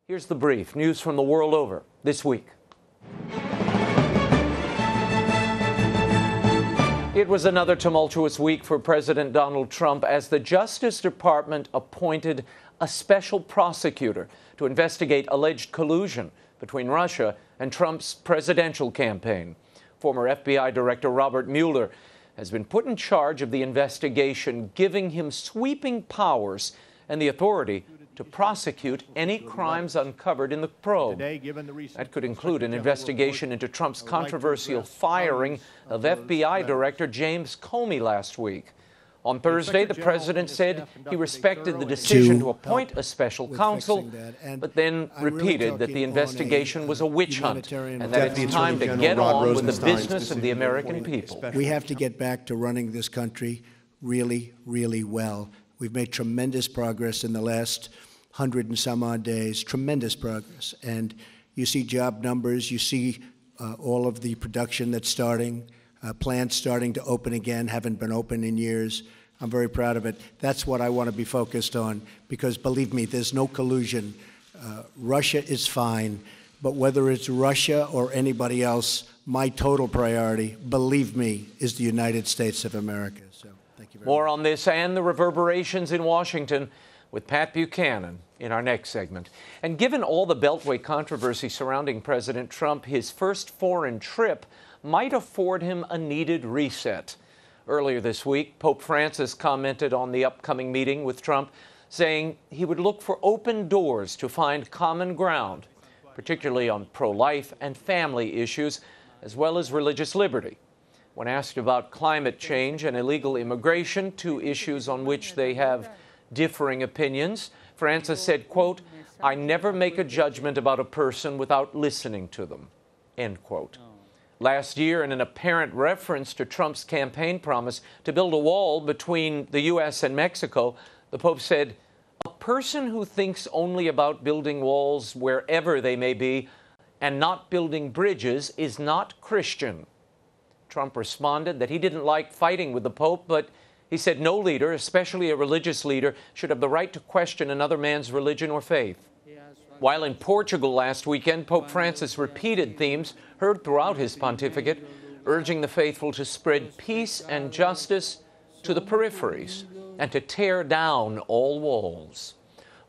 Here's the brief. News from the world over this week. It was another tumultuous week for President Donald Trump as the Justice Department appointed a special prosecutor to investigate alleged collusion between Russia and Trump's presidential campaign. Former FBI Director Robert Mueller has been put in charge of the investigation, giving him sweeping powers and the authority to prosecute any crimes uncovered in the probe. That could include an investigation into Trump's controversial firing of FBI Director James Comey last week. On Thursday, the president said he respected the decision to appoint a special counsel, but then repeated that the investigation was a witch hunt and that it's time to get on with the business of the American people. We have to get back to running this country really, really well. We've made tremendous progress in the last 100 and some odd days, tremendous progress. And you see job numbers, you see all of the production that's starting, plants starting to open again, haven't been open in years. I'm very proud of it. That's what I want to be focused on, because believe me, there's no collusion. Russia is fine, but whether it's Russia or anybody else, my total priority, believe me, is the United States of America. So thank you very much. More on this and the reverberations in Washington with Pat Buchanan in our next segment. And given all the Beltway controversy surrounding President Trump, his first foreign trip might afford him a needed reset. Earlier this week, Pope Francis commented on the upcoming meeting with Trump, saying he would look for open doors to find common ground, particularly on pro-life and family issues, as well as religious liberty. When asked about climate change and illegal immigration, two issues on which they have differing opinions, Francis said, quote, "I never make a judgment about a person without listening to them," end quote. Last year, in an apparent reference to Trump's campaign promise to build a wall between the U.S. and Mexico, the Pope said, "A person who thinks only about building walls wherever they may be and not building bridges is not Christian." Trump responded that he didn't like fighting with the Pope, but he said no leader, especially a religious leader, should have the right to question another man's religion or faith. While in Portugal last weekend, Pope Francis repeated themes heard throughout his pontificate, urging the faithful to spread peace and justice to the peripheries and to tear down all walls.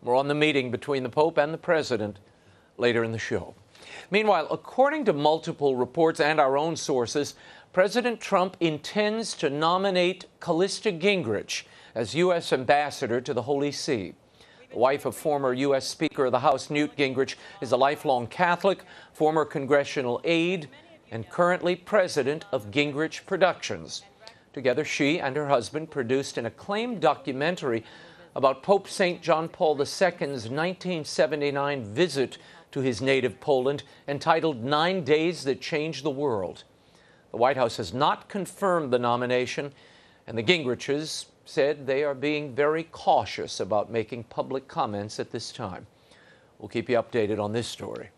More on the meeting between the Pope and the President later in the show. Meanwhile, according to multiple reports and our own sources, President Trump intends to nominate Callista Gingrich as U.S. Ambassador to the Holy See. The wife of former U.S. Speaker of the House Newt Gingrich is a lifelong Catholic, former congressional aide, and currently president of Gingrich Productions. Together, she and her husband produced an acclaimed documentary about Pope St. John Paul II's 1979 visit to his native Poland, entitled 9 Days That Changed the World. The White House has not confirmed the nomination, and the Gingriches said they are being very cautious about making public comments at this time. We'll keep you updated on this story.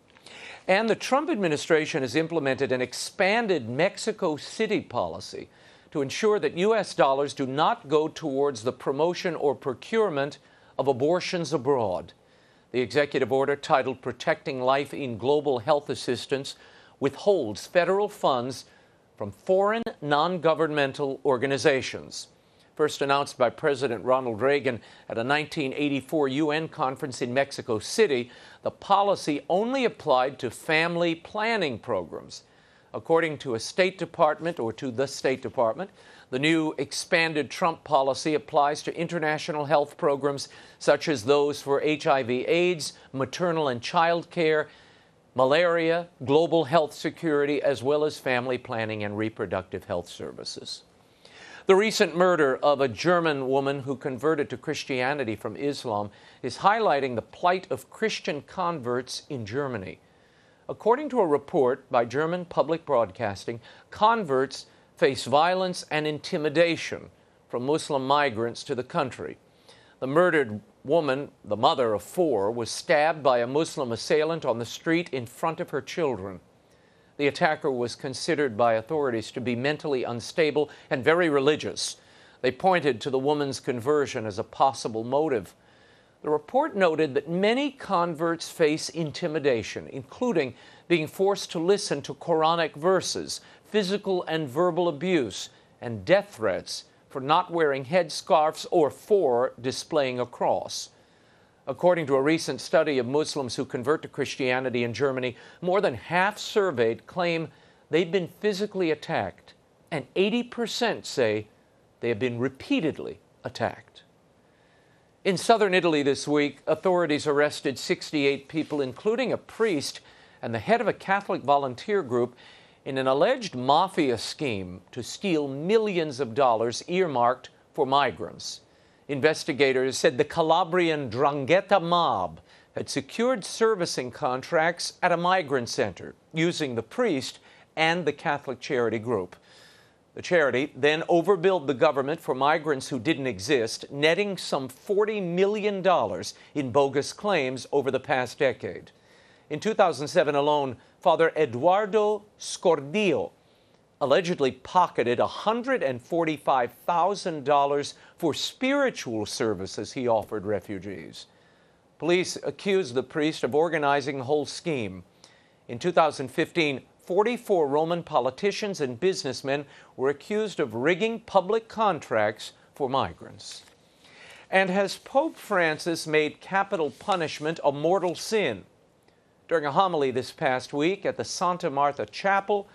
And the Trump administration has implemented an expanded Mexico City policy to ensure that U.S. dollars do not go towards the promotion or procurement of abortions abroad. The executive order, titled Protecting Life in Global Health Assistance, withholds federal funds from foreign non-governmental organizations. First announced by President Ronald Reagan at a 1984 UN conference in Mexico City, the policy only applied to family planning programs. According to the State Department, the new expanded Trump policy applies to international health programs such as those for HIV/AIDS, maternal and child care, malaria, global health security, as well as family planning and reproductive health services. The recent murder of a German woman who converted to Christianity from Islam is highlighting the plight of Christian converts in Germany. According to a report by German public broadcasting, converts face violence and intimidation from Muslim migrants to the country. The murdered woman, the mother of 4, was stabbed by a Muslim assailant on the street in front of her children. The attacker was considered by authorities to be mentally unstable and very religious. They pointed to the woman's conversion as a possible motive. The report noted that many converts face intimidation, including being forced to listen to Quranic verses, physical and verbal abuse, and death threats for not wearing headscarves or for displaying a cross. According to a recent study of Muslims who convert to Christianity in Germany, more than half surveyed claim they've been physically attacked, and 80% say they have been repeatedly attacked. In southern Italy this week, authorities arrested 68 people, including a priest and the head of a Catholic volunteer group, in an alleged mafia scheme to steal millions of dollars earmarked for migrants. Investigators said the Calabrian 'Ndrangheta mob had secured servicing contracts at a migrant center using the priest and the Catholic charity group. The charity then overbilled the government for migrants who didn't exist, netting some $40 million in bogus claims over the past decade. In 2007 alone, Father Eduardo Scordillo allegedly pocketed $145,000 for spiritual services he offered refugees. Police accused the priest of organizing the whole scheme. In 2015, 44 Roman politicians and businessmen were accused of rigging public contracts for migrants. And has Pope Francis made capital punishment a mortal sin? During a homily this past week at the Santa Martha Chapel,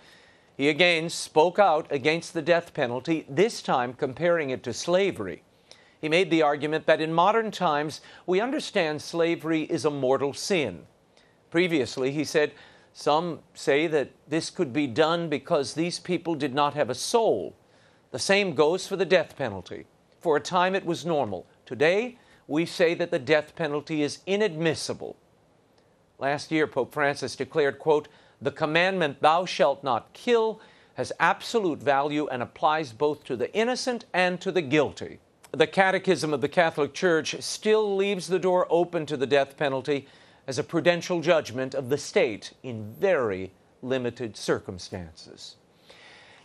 he again spoke out against the death penalty, this time comparing it to slavery. He made the argument that in modern times, we understand slavery is a mortal sin. Previously, he said, some say that this could be done because these people did not have a soul. The same goes for the death penalty. For a time, it was normal. Today, we say that the death penalty is inadmissible. Last year, Pope Francis declared, quote, "The commandment, thou shalt not kill, has absolute value and applies both to the innocent and to the guilty." The Catechism of the Catholic Church still leaves the door open to the death penalty as a prudential judgment of the state in very limited circumstances.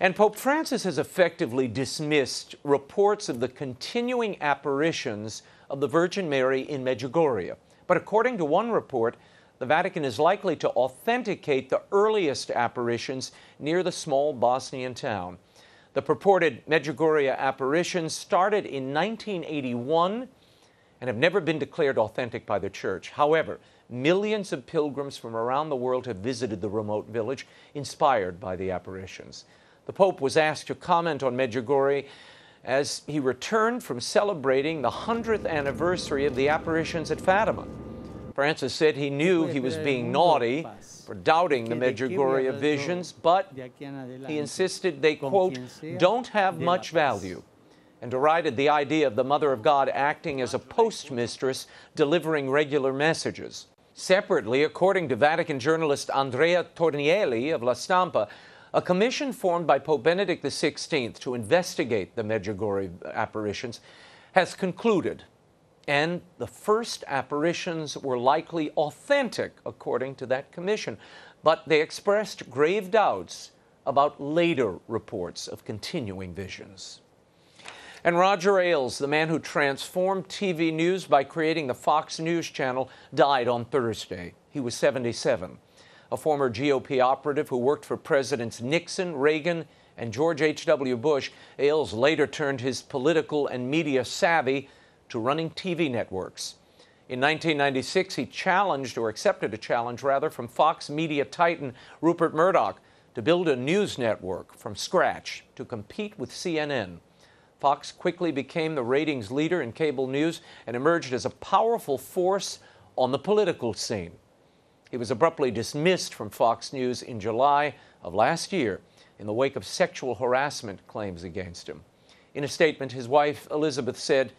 And Pope Francis has effectively dismissed reports of the continuing apparitions of the Virgin Mary in Medjugorje. But according to one report, the Vatican is likely to authenticate the earliest apparitions near the small Bosnian town. The purported Medjugorje apparitions started in 1981 and have never been declared authentic by the Church. However, millions of pilgrims from around the world have visited the remote village, inspired by the apparitions. The Pope was asked to comment on Medjugorje as he returned from celebrating the 100th anniversary of the apparitions at Fatima. Francis said he knew he was being naughty for doubting the Medjugorje visions, but he insisted they, quote, "don't have much value," and derided the idea of the Mother of God acting as a postmistress delivering regular messages. Separately, according to Vatican journalist Andrea Tornielli of La Stampa, a commission formed by Pope Benedict XVI to investigate the Medjugorje apparitions has concluded, and the first apparitions were likely authentic, according to that commission, but they expressed grave doubts about later reports of continuing visions. And Roger Ailes, the man who transformed TV news by creating the Fox News channel, died on Thursday. He was 77. A former GOP operative who worked for Presidents Nixon, Reagan, and George H.W. Bush, Ailes later turned his political and media savvy to running TV networks. In 1996, he accepted a challenge from Fox media titan Rupert Murdoch to build a news network from scratch to compete with CNN. Fox quickly became the ratings leader in cable news and emerged as a powerful force on the political scene. He was abruptly dismissed from Fox News in July of last year in the wake of sexual harassment claims against him. In a statement, his wife, Elizabeth, said,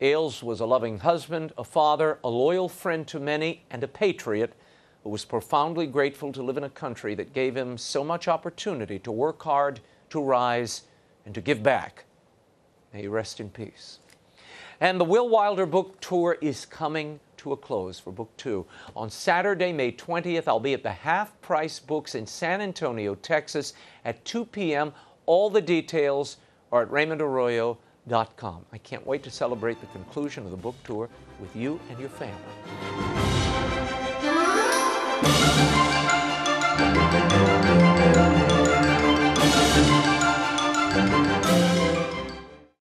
"Ailes was a loving husband, a father, a loyal friend to many, and a patriot who was profoundly grateful to live in a country that gave him so much opportunity to work hard, to rise, and to give back. May he rest in peace." And the Will Wilder book tour is coming to a close for Book 2. On Saturday, May 20th, I'll be at the Half Price Books in San Antonio, Texas at 2 p.m. All the details are at RaymondArroyo.com. I can't wait to celebrate the conclusion of the book tour with you and your family.